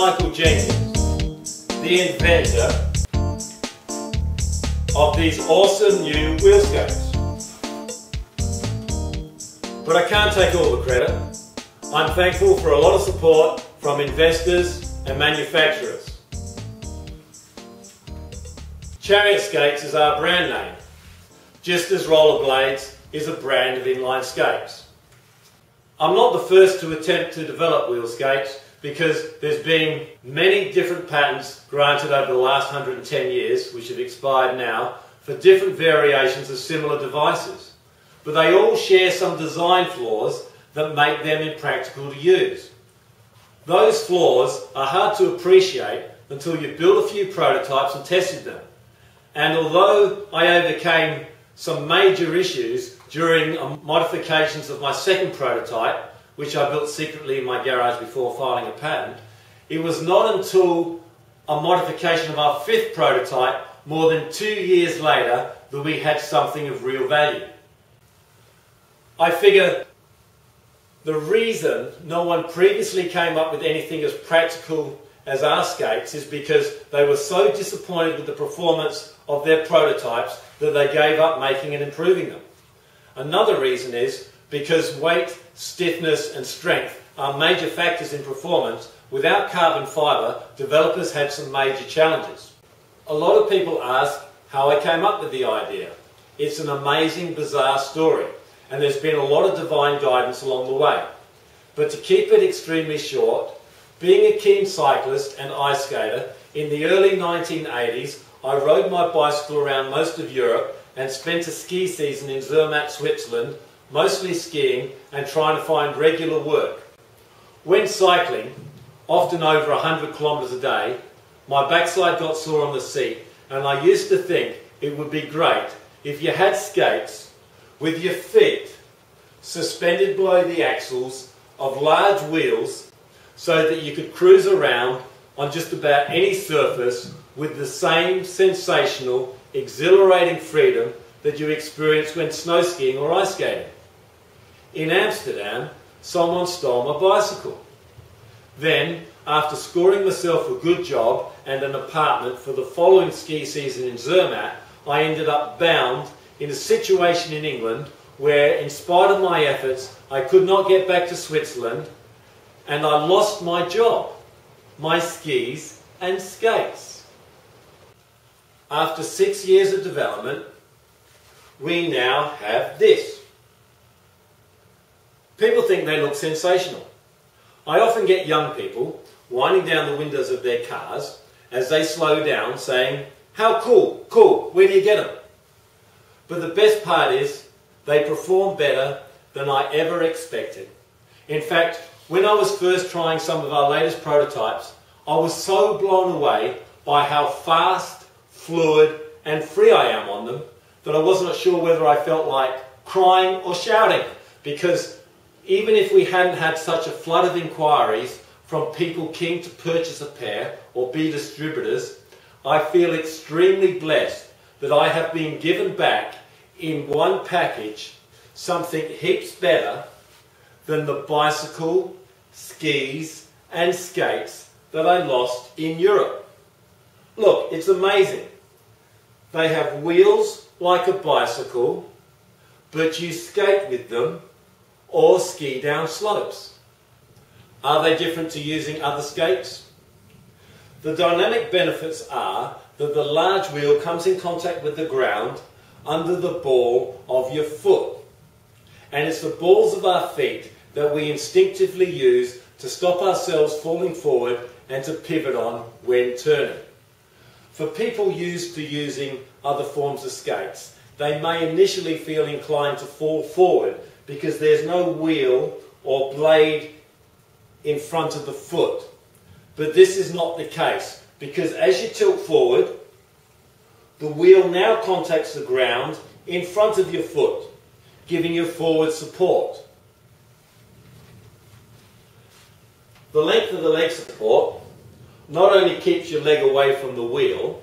Michael Jenkins, the inventor of these awesome new wheel skates. But I can't take all the credit. I'm thankful for a lot of support from investors and manufacturers. CHARIOTSKATES is our brand name, just as Rollerblades is a brand of inline skates. I'm not the first to attempt to develop wheel skates because there's been many different patents granted over the last 110 years, which have expired now, for different variations of similar devices. But they all share some design flaws that make them impractical to use. Those flaws are hard to appreciate until you've built a few prototypes and tested them. And although I overcame some major issues during modifications of my second prototype, which I built secretly in my garage before filing a patent, it was not until a modification of our fifth prototype more than 2 years later that we had something of real value. I figure the reason no one previously came up with anything as practical as our skates is because they were so disappointed with the performance of their prototypes that they gave up making and improving them. Another reason is because weight, stiffness and strength are major factors in performance. Without carbon fibre, developers had some major challenges. A lot of people ask how I came up with the idea. It's an amazing, bizarre story, and there's been a lot of divine guidance along the way. But to keep it extremely short, being a keen cyclist and ice skater, in the early 1980s I rode my bicycle around most of Europe and spent a ski season in Zermatt, Switzerland, mostly skiing and trying to find regular work. When cycling, often over 100 kilometres a day, my backside got sore on the seat, and I used to think it would be great if you had skates with your feet suspended below the axles of large wheels so that you could cruise around on just about any surface with the same sensational, exhilarating freedom that you experience when snow skiing or ice skating. In Amsterdam, someone stole my bicycle. Then, after scoring myself a good job and an apartment for the following ski season in Zermatt, I ended up bound in a situation in England where, in spite of my efforts, I could not get back to Switzerland, and I lost my job, my skis and skates. After 6 years of development, we now have this. People think they look sensational. I often get young people winding down the windows of their cars as they slow down saying, "How cool, cool, where do you get them?" But the best part is they perform better than I ever expected. In fact, when I was first trying some of our latest prototypes, I was so blown away by how fast, fluid and free I am on them that I wasn't sure whether I felt like crying or shouting, because even if we hadn't had such a flood of inquiries from people keen to purchase a pair or be distributors, I feel extremely blessed that I have been given back in one package something heaps better than the bicycle, skis and skates that I lost in Europe. Look, it's amazing. They have wheels like a bicycle, but you skate with them or ski down slopes. Are they different to using other skates? The dynamic benefits are that the large wheel comes in contact with the ground under the ball of your foot. And it's the balls of our feet that we instinctively use to stop ourselves falling forward and to pivot on when turning. For people used to using other forms of skates, they may initially feel inclined to fall forward because there's no wheel or blade in front of the foot. But this is not the case, because as you tilt forward, the wheel now contacts the ground in front of your foot, giving you forward support. The length of the leg support not only keeps your leg away from the wheel,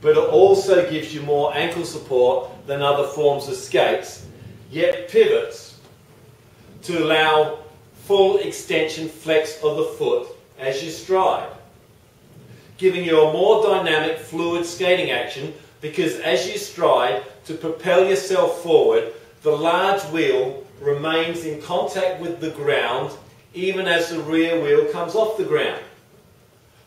but it also gives you more ankle support than other forms of skates, yet pivots to allow full extension flex of the foot as you stride, giving you a more dynamic, fluid skating action, because as you stride to propel yourself forward, the large wheel remains in contact with the ground even as the rear wheel comes off the ground.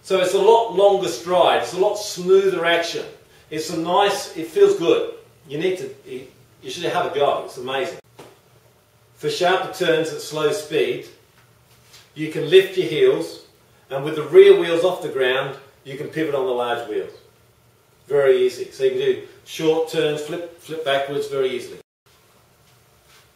So it's a lot longer stride, it's a lot smoother action. It feels good. You should have a go, it's amazing. For sharper turns at slow speed, you can lift your heels, and with the rear wheels off the ground, you can pivot on the large wheels. Very easy. So you can do short turns, flip backwards very easily.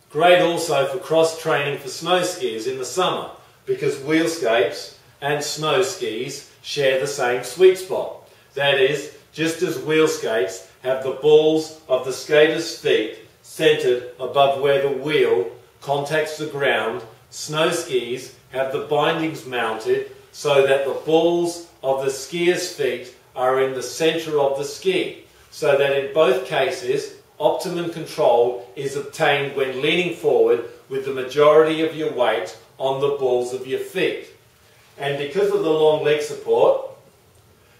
Great also for cross training for snow skiers in the summer, because wheel skates and snow skis share the same sweet spot. That is, just as wheel skates have the balls of the skater's feet centered above where the wheel contacts the ground, snow skis have the bindings mounted so that the balls of the skier's feet are in the center of the ski, so that in both cases optimum control is obtained when leaning forward with the majority of your weight on the balls of your feet. And because of the long leg support,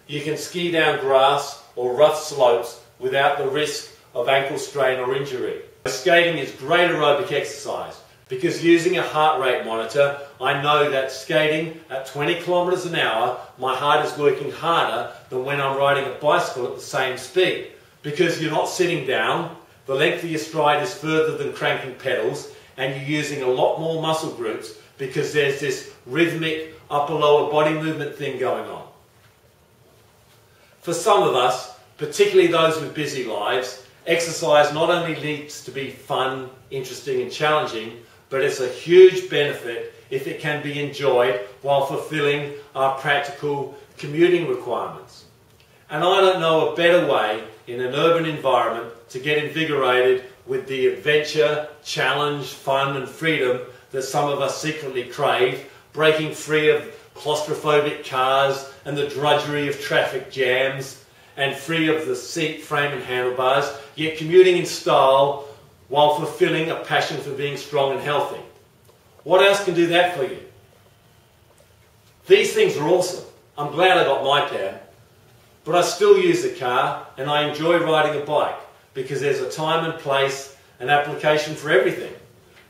you can ski down grass or rough slopes without the risk of ankle strain or injury. Skating is great aerobic exercise, because using a heart rate monitor, I know that skating at 20 kilometers an hour, my heart is working harder than when I'm riding a bicycle at the same speed. Because you're not sitting down, the length of your stride is further than cranking pedals, and you're using a lot more muscle groups because there's this rhythmic upper-lower body movement thing going on. For some of us, particularly those with busy lives, exercise not only needs to be fun, interesting and challenging, but it's a huge benefit if it can be enjoyed while fulfilling our practical commuting requirements. And I don't know a better way in an urban environment to get invigorated with the adventure, challenge, fun and freedom that some of us secretly crave, breaking free of claustrophobic cars and the drudgery of traffic jams, and free of the seat, frame and handlebars, yet commuting in style while fulfilling a passion for being strong and healthy. What else can do that for you? These things are awesome. I'm glad I got my pair, but I still use a car and I enjoy riding a bike because there's a time and place and application for everything.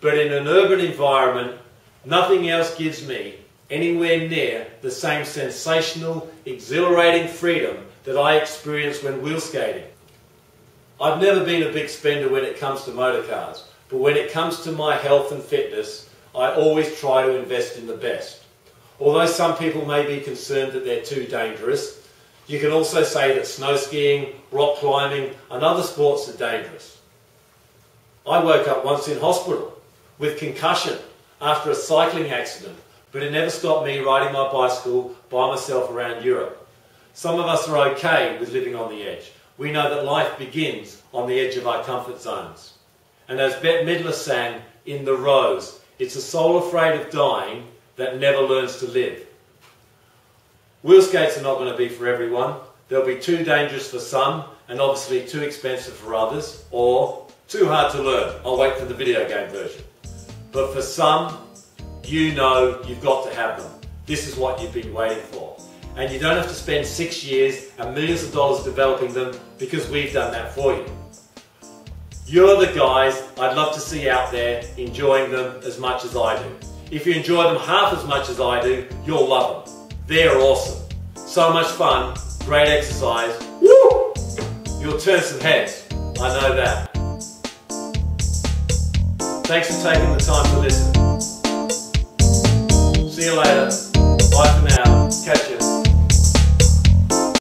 But in an urban environment, nothing else gives me anywhere near the same sensational, exhilarating freedom that I experience when wheel skating. I've never been a big spender when it comes to motor cars, but when it comes to my health and fitness, I always try to invest in the best. Although some people may be concerned that they're too dangerous, you can also say that snow skiing, rock climbing and other sports are dangerous. I woke up once in hospital with concussion after a cycling accident, but it never stopped me riding my bicycle by myself around Europe. Some of us are okay with living on the edge. We know that life begins on the edge of our comfort zones. And as Bette Midler sang in The Rose, it's a soul afraid of dying that never learns to live. Wheel skates are not going to be for everyone. They'll be too dangerous for some and obviously too expensive for others, or too hard to learn. I'll wait for the video game version. But for some, you know you've got to have them. This is what you've been waiting for. And you don't have to spend 6 years and millions of dollars developing them, because we've done that for you. You're the guys I'd love to see out there enjoying them as much as I do. If you enjoy them half as much as I do, you'll love them. They're awesome. So much fun, great exercise. Woo! You'll turn some heads, I know that. Thanks for taking the time to listen. See you later. Bye for now.